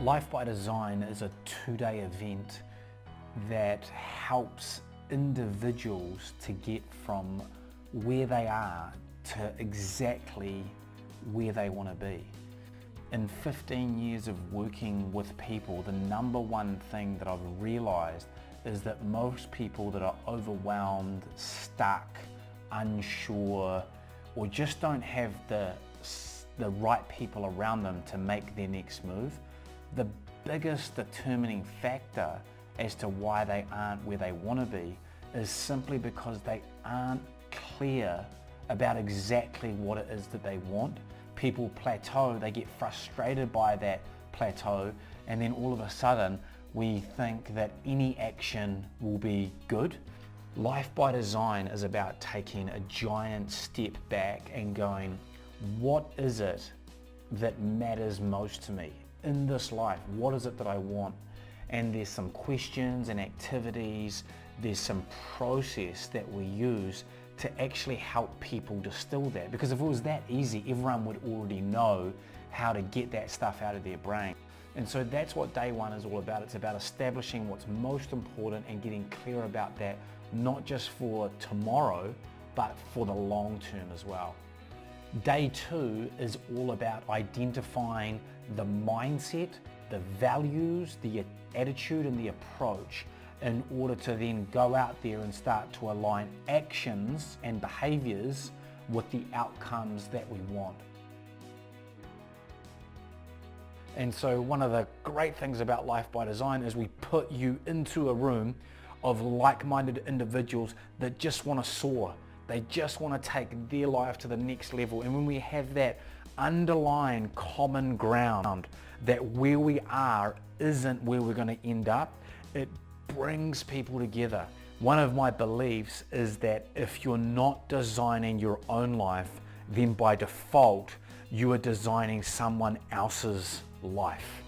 Life by Design is a two-day event that helps individuals to get from where they are to exactly where they want to be. In 15 years of working with people, the number one thing that I've realized is that most people that are overwhelmed, stuck, unsure, or just don't have the right people around them to make their next move, the biggest determining factor as to why they aren't where they want to be is simply because they aren't clear about exactly what it is that they want. People plateau, they get frustrated by that plateau, and then all of a sudden we think that any action will be good. Life by Design is about taking a giant step back and going, what is it that matters most to me in this life? What is it that I want? And there's some questions and activities, there's some process that we use to actually help people distill that. Because if it was that easy, everyone would already know how to get that stuff out of their brain. And so that's what day one is all about. It's about establishing what's most important and getting clear about that, not just for tomorrow, but for the long term as well. Day two is all about identifying the mindset, the values, the attitude and the approach in order to then go out there and start to align actions and behaviors with the outcomes that we want. And so one of the great things about Life by Design is we put you into a room of like-minded individuals that just want to soar. They just want to take their life to the next level. And when we have that underlying common ground that where we are isn't where we're going to end up, it brings people together. One of my beliefs is that if you're not designing your own life, then by default, you are designing someone else's life.